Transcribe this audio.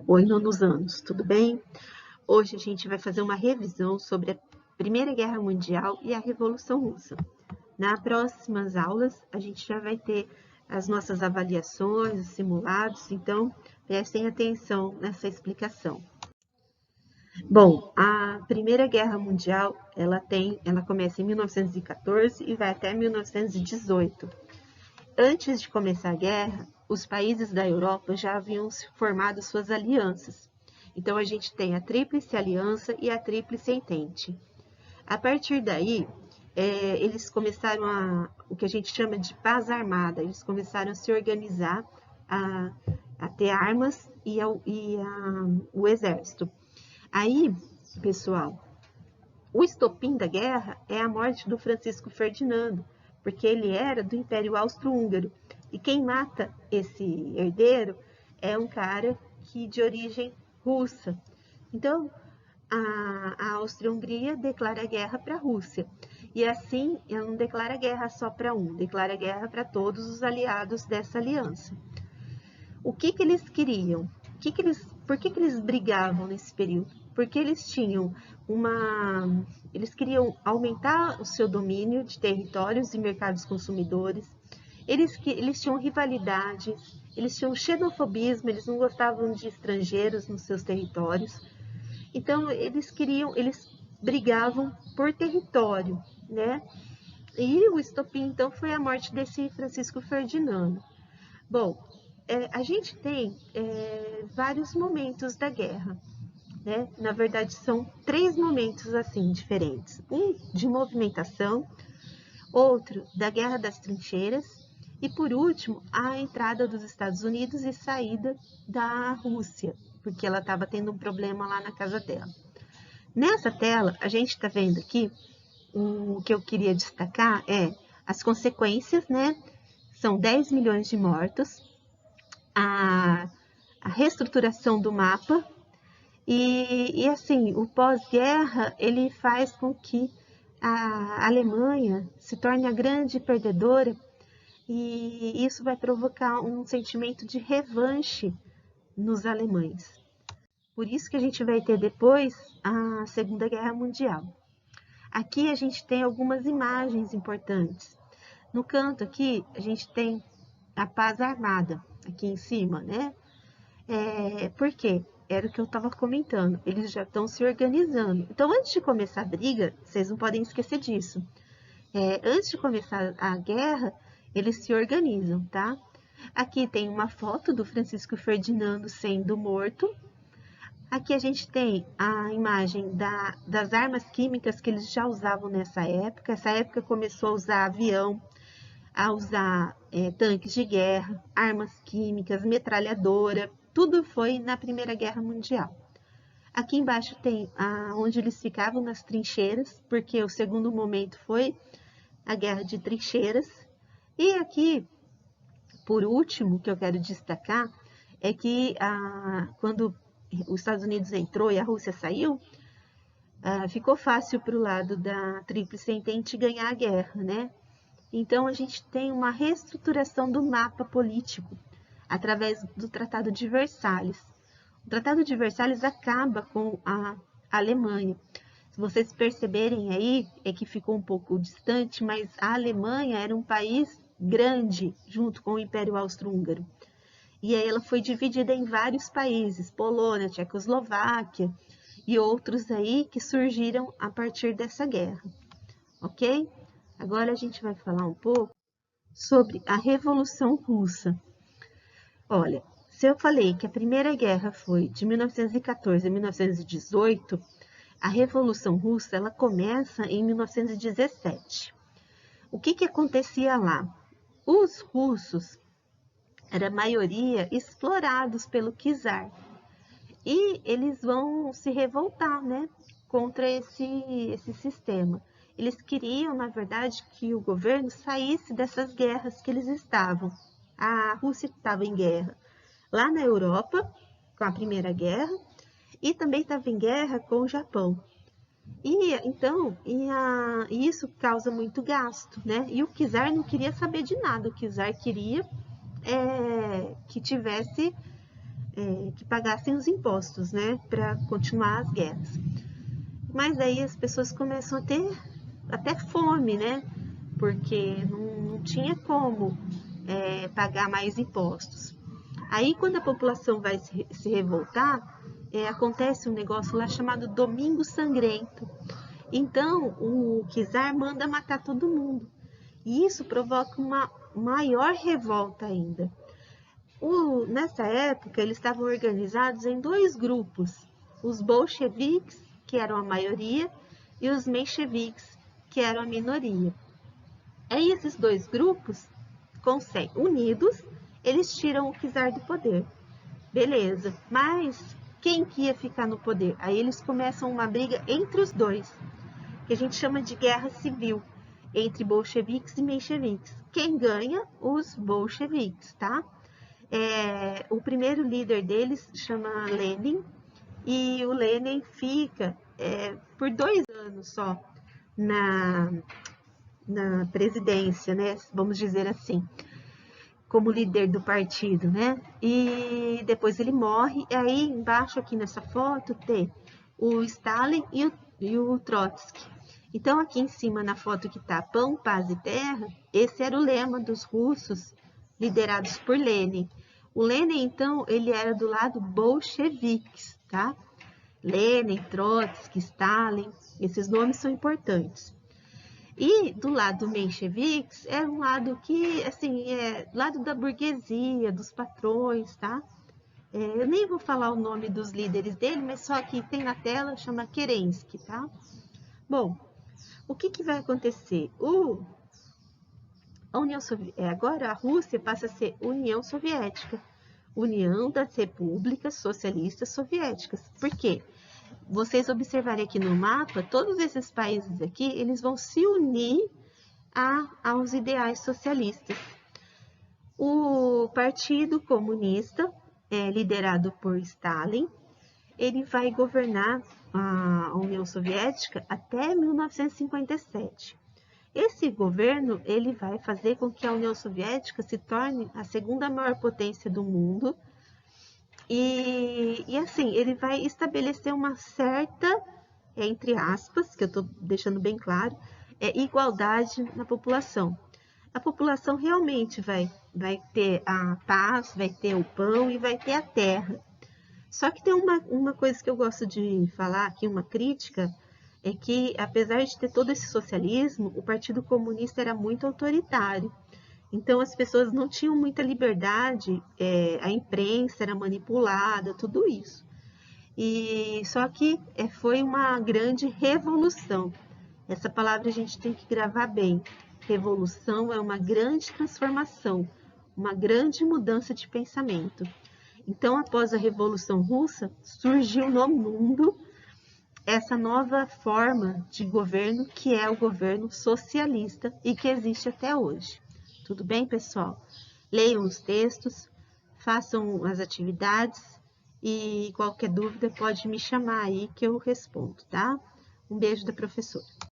Oi, nonos anos, tudo bem? Hoje a gente vai fazer uma revisão sobre a Primeira Guerra Mundial e a Revolução Russa. Nas próximas aulas, a gente já vai ter as nossas avaliações, os simulados, então prestem atenção nessa explicação. Bom, a Primeira Guerra Mundial, ela começa em 1914 e vai até 1918. Antes de começar a guerra, os países da Europa já haviam formado suas alianças. Então, a gente tem a Tríplice Aliança e a Tríplice Entente. A partir daí, eles começaram o que a gente chama de paz armada. Eles começaram a se organizar, a ter armas e o exército. Aí, pessoal, o estopim da guerra é a morte do Francisco Ferdinando, porque ele era do Império Austro-Húngaro. E quem mata esse herdeiro é um cara de origem russa. Então, a Áustria-Hungria declara guerra para a Rússia. E assim, ela não declara guerra só para um, declara guerra para todos os aliados dessa aliança. O que eles queriam? Por que eles brigavam nesse período? Porque eles queriam aumentar o seu domínio de territórios e mercados consumidores. Eles tinham rivalidades, eles tinham xenofobismo, eles não gostavam de estrangeiros nos seus territórios. Então, eles brigavam por território, né? E o estopim, então, foi a morte desse Francisco Ferdinando. Bom, a gente tem vários momentos da guerra, né? Na verdade, são 3 momentos assim diferentes. Um de movimentação, outro da Guerra das Trincheiras e, por último, a entrada dos Estados Unidos e saída da Rússia, porque ela estava tendo um problema lá na casa dela. Nessa tela, a gente está vendo aqui, o que eu queria destacar as consequências, né? São 10 milhões de mortos, a reestruturação do mapa e assim, o pós-guerra ele faz com que a Alemanha se torne a grande perdedora e isso vai provocar um sentimento de revanche nos alemães. Por isso que a gente vai ter depois a Segunda Guerra Mundial. Aqui a gente tem algumas imagens importantes. No canto aqui a gente tem a paz armada, aqui em cima, né? Por quê? Era o que eu estava comentando, eles já estão se organizando. Então, antes de começar a briga, vocês não podem esquecer disso. Antes de começar a guerra, eles se organizam, tá? Aqui tem uma foto do Francisco Ferdinando sendo morto. Aqui a gente tem a imagem das armas químicas que eles já usavam nessa época. Essa época começou a usar avião, a usar tanques de guerra, armas químicas, metralhadora, tudo foi na Primeira Guerra Mundial. Aqui embaixo tem onde eles ficavam nas trincheiras, porque o segundo momento foi a Guerra de Trincheiras. E aqui, por último, que eu quero destacar, é que quando os Estados Unidos entrou e a Rússia saiu, ficou fácil para o lado da Tríplice Entente ganhar a guerra, né? Então, a gente tem uma reestruturação do mapa político através do Tratado de Versalhes. O Tratado de Versalhes acaba com a Alemanha. Se vocês perceberem aí, é que ficou um pouco distante, mas a Alemanha era um país grande junto com o Império Austro-Húngaro. E aí ela foi dividida em vários países, Polônia, Tchecoslováquia e outros aí que surgiram a partir dessa guerra, ok? Agora a gente vai falar um pouco sobre a Revolução Russa. Olha, se eu falei que a Primeira Guerra foi de 1914 a 1918, a Revolução Russa ela começa em 1917. O que acontecia lá? Os russos eram a maioria explorados pelo czar e eles vão se revoltar, né, contra esse sistema. Eles queriam, na verdade, que o governo saísse dessas guerras que eles estavam. A Rússia estava em guerra lá na Europa, com a Primeira Guerra, e também estava em guerra com o Japão. E isso causa muito gasto, né? E o czar não queria saber de nada, o czar queria que tivesse que pagassem os impostos, né, para continuar as guerras. Mas aí as pessoas começam a ter até fome, né, porque não tinha como pagar mais impostos. Aí, quando a população vai se revoltar, acontece um negócio lá chamado Domingo Sangrento. Então, o czar manda matar todo mundo. E isso provoca uma maior revolta ainda. Nessa época, eles estavam organizados em dois grupos. Os bolcheviques, que eram a maioria, e os mencheviques, que eram a minoria. Aí esses dois grupos, unidos, eles tiram o czar do poder. Beleza, mas quem que ia ficar no poder? Aí eles começam uma briga entre os dois, que a gente chama de guerra civil, entre bolcheviques e mencheviques. Quem ganha? Os bolcheviques, tá? O primeiro líder deles chama Lenin, e o Lenin fica por 2 anos só na presidência, né? Vamos dizer assim, como líder do partido, né? E depois ele morre. E aí embaixo aqui nessa foto tem o Stalin e o Trotsky. Então aqui em cima na foto que tá Pão, Paz e Terra, esse era o lema dos russos liderados por Lenin. O Lenin, então, ele era do lado bolcheviques, tá? Lenin, Trotsky, Stalin, esses nomes são importantes. E do lado mencheviques é um lado que, assim, lado da burguesia, dos patrões, tá? Eu nem vou falar o nome dos líderes dele, mas só que tem na tela, chama Kerensky, tá? Bom, o que vai acontecer? Agora a Rússia passa a ser União Soviética, União das Repúblicas Socialistas Soviéticas. Por quê? Vocês observarem aqui no mapa, todos esses países aqui, eles vão se unir aos ideais socialistas. O Partido Comunista, liderado por Stalin, ele vai governar a União Soviética até 1957. Esse governo, ele vai fazer com que a União Soviética se torne a segunda maior potência do mundo. E assim, ele vai estabelecer uma certa, entre aspas, que eu estou deixando bem claro, igualdade na população. A população realmente vai ter a paz, vai ter o pão e vai ter a terra. Só que tem uma coisa que eu gosto de falar aqui, uma crítica, é que apesar de ter todo esse socialismo, o Partido Comunista era muito autoritário. Então as pessoas não tinham muita liberdade, a imprensa era manipulada, tudo isso. E só que foi uma grande revolução. Essa palavra a gente tem que gravar bem. Revolução é uma grande transformação, uma grande mudança de pensamento. Então, após a Revolução Russa, surgiu no mundo essa nova forma de governo, que é o governo socialista e que existe até hoje. Tudo bem, pessoal? Leiam os textos, façam as atividades e qualquer dúvida pode me chamar aí que eu respondo, tá? Um beijo da professora.